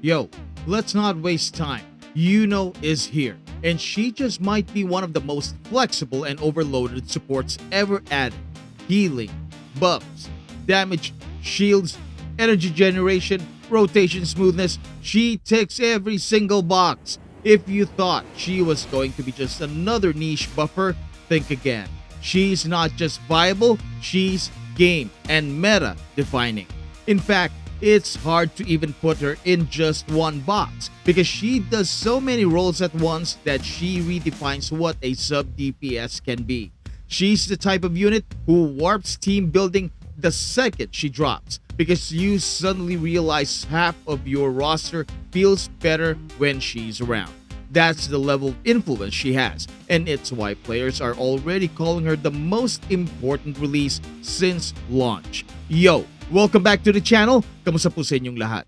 Yo, let's not waste time. Yuno is here, and she just might be one of the most flexible and overloaded supports ever added. Healing, buffs, damage, shields, energy generation, rotation smoothness, she ticks every single box. If you thought she was going to be just another niche buffer, think again. She's not just viable, she's game and meta defining. In fact, it's hard to even put her in just one box because she does so many roles at once that she redefines what a sub-DPS can be. She's the type of unit who warps team building the second she drops because you suddenly realize half of your roster feels better when she's around. That's the level of influence she has, and it's why players are already calling her the most important release since launch. Yo, welcome back to the channel. Kamusta po sa inyong lahat?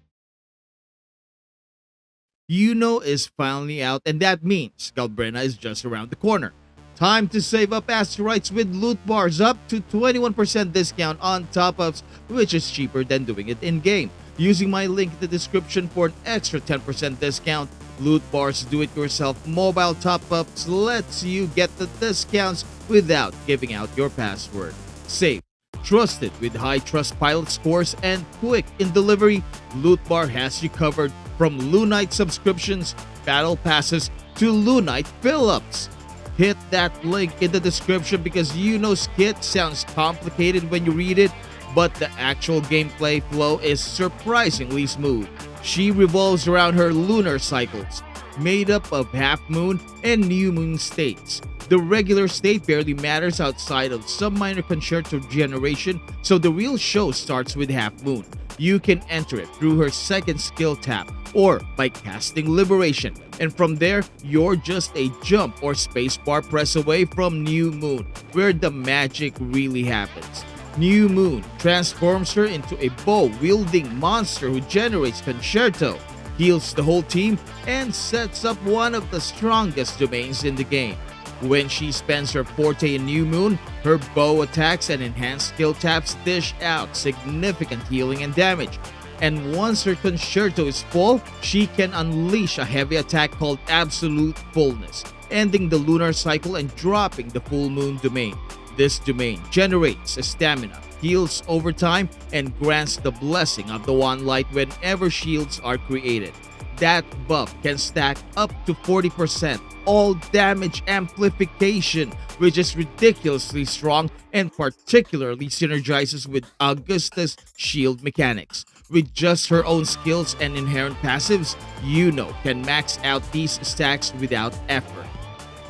Yuno is finally out, and that means Galbrena is just around the corner. Time to save up asteroids with loot bars up to 21% discount on top-ups, which is cheaper than doing it in-game. Using my link in the description for an extra 10% discount. Loot bars do-it-yourself mobile top-ups lets you get the discounts without giving out your password. Safe, trusted with high trust pilot scores and quick in delivery, Loot Bar has you covered from Lunite subscriptions, battle passes to Lunite fill-ups. Hit that link in the description because Yuno's kit sounds complicated when you read it, but the actual gameplay flow is surprisingly smooth. She revolves around her lunar cycles, made up of half moon and new moon states. The regular state barely matters outside of some minor concerto generation, so the real show starts with half moon. You can enter it through her second skill tap or by casting Liberation, and from there, you're just a jump or spacebar press away from New Moon, where the magic really happens. New Moon transforms her into a bow-wielding monster who generates concerto, heals the whole team, and sets up one of the strongest domains in the game. When she spends her forte in New Moon, her bow attacks and enhanced skill taps dish out significant healing and damage. And once her concerto is full, she can unleash a heavy attack called Absolute Fullness, ending the lunar cycle and dropping the full moon domain. This domain generates a stamina, heals over time, and grants the blessing of the One Light whenever shields are created. That buff can stack up to 40% all damage amplification, which is ridiculously strong and particularly synergizes with Augusta's shield mechanics. With just her own skills and inherent passives, Yuno can max out these stacks without effort.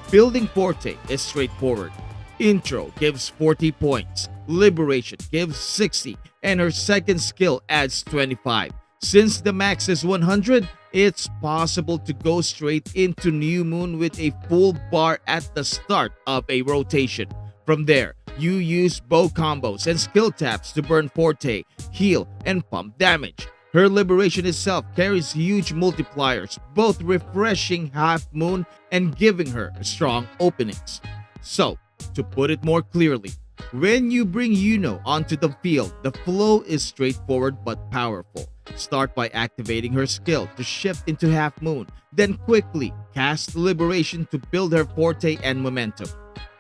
Building Forte is straightforward. Intro gives 40 points, Liberation gives 60, and her second skill adds 25. Since the max is 100, it's possible to go straight into New Moon with a full bar at the start of a rotation. From there, you use bow combos and skill taps to burn Forte, heal, and pump damage. Her Liberation itself carries huge multipliers, both refreshing Half Moon and giving her strong openings. So, to put it more clearly, when you bring Yuno onto the field, the flow is straightforward but powerful. Start by activating her skill to shift into Half Moon, then quickly cast Liberation to build her forte and momentum.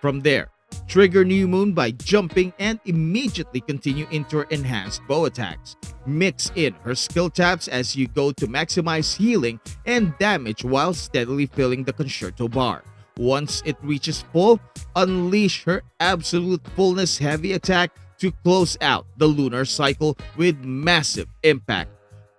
From there, trigger New Moon by jumping and immediately continue into her enhanced bow attacks. Mix in her skill taps as you go to maximize healing and damage while steadily filling the concerto bar. Once it reaches full, unleash her Absolute Fullness heavy attack to close out the lunar cycle with massive impact.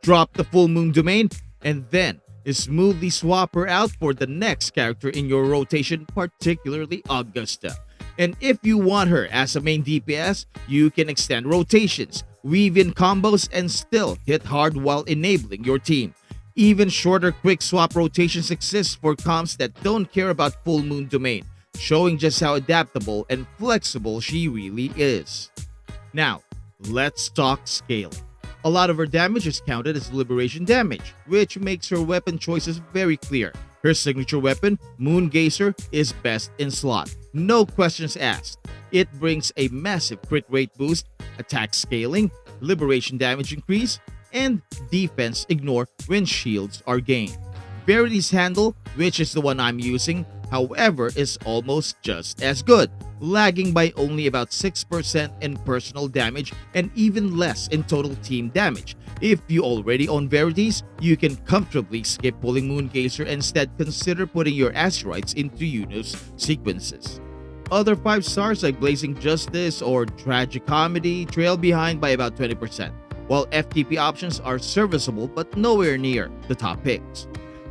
Drop the full moon domain and then smoothly swap her out for the next character in your rotation, particularly Augusta. And if you want her as a main DPS, you can extend rotations, weave in combos, and still hit hard while enabling your team. Even shorter quick swap rotations exist for comps that don't care about full moon domain, showing just how adaptable and flexible she really is. Now, let's talk scaling. A lot of her damage is counted as Liberation damage, which makes her weapon choices very clear. Her signature weapon, Moon Gazer, is best in slot. No questions asked. It brings a massive crit rate boost, attack scaling, Liberation damage increase, and defense ignore when shields are gained. Verity's handle, which is the one I'm using, however, is almost just as good, lagging by only about 6% in personal damage and even less in total team damage. If you already own Verities, you can comfortably skip pulling Moongazer and instead consider putting your asteroids into Yuno's sequences. Other 5 stars like Blazing Justice or Tragic Comedy trail behind by about 20%, while FTP options are serviceable but nowhere near the top picks.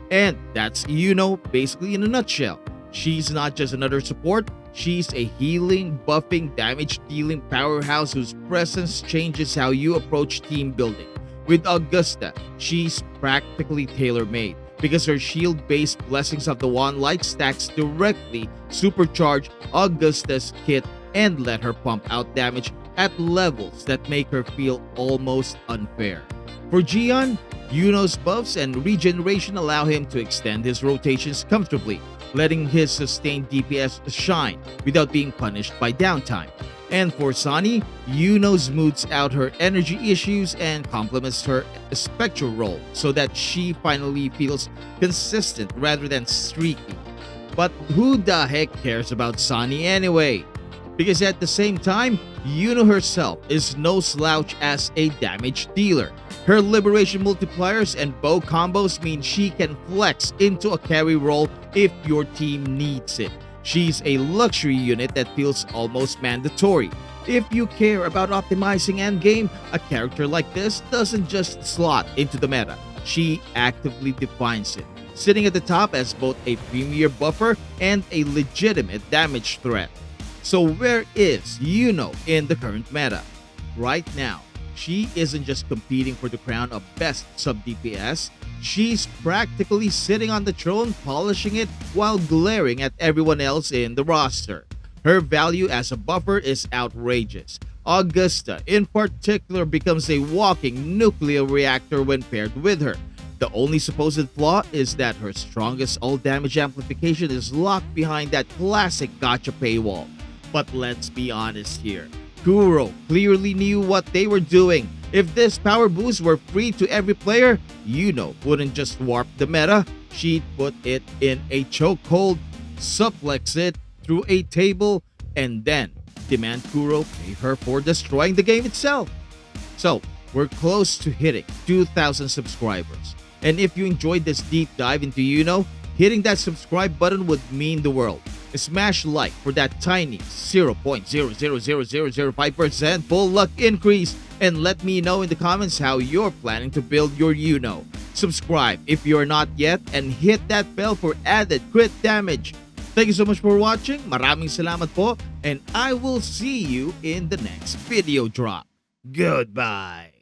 And that's Yuno basically in a nutshell. She's not just another support, she's a healing, buffing, damage dealing powerhouse whose presence changes how you approach team building. With Augusta, she's practically tailor-made because her shield-based Blessings of the Wand light stacks directly supercharge Augusta's kit and let her pump out damage at levels that make her feel almost unfair. For Gion, Yuno's buffs and regeneration allow him to extend his rotations comfortably, letting his sustained DPS shine without being punished by downtime. And for Zani, Yuno smooths out her energy issues and complements her spectral role so that she finally feels consistent rather than streaky. But who the heck cares about Zani anyway? Because at the same time, Yuno herself is no slouch as a damage dealer. Her liberation multipliers and bow combos mean she can flex into a carry role if your team needs it. She's a luxury unit that feels almost mandatory. If you care about optimizing endgame, a character like this doesn't just slot into the meta. She actively defines it, sitting at the top as both a premier buffer and a legitimate damage threat. So where is Yuno in the current meta? Right now, she isn't just competing for the crown of best sub-DPS, she's practically sitting on the throne polishing it while glaring at everyone else in the roster. Her value as a buffer is outrageous. Augusta, in particular, becomes a walking nuclear reactor when paired with her. The only supposed flaw is that her strongest all-damage amplification is locked behind that classic gacha paywall. But let's be honest here. Kuro clearly knew what they were doing. If this power boost were free to every player, Yuno wouldn't just warp the meta, she'd put it in a chokehold, suplex it through a table, and then demand Kuro pay her for destroying the game itself. So, we're close to hitting 2,000 subscribers. And if you enjoyed this deep dive into Yuno, hitting that subscribe button would mean the world. Smash like for that tiny 0.000005% full luck increase, and let me know in the comments how you're planning to build your Yuno. Subscribe if you're not yet and hit that bell for added crit damage. Thank you so much for watching. Maraming salamat po, and I will see you in the next video drop. Goodbye.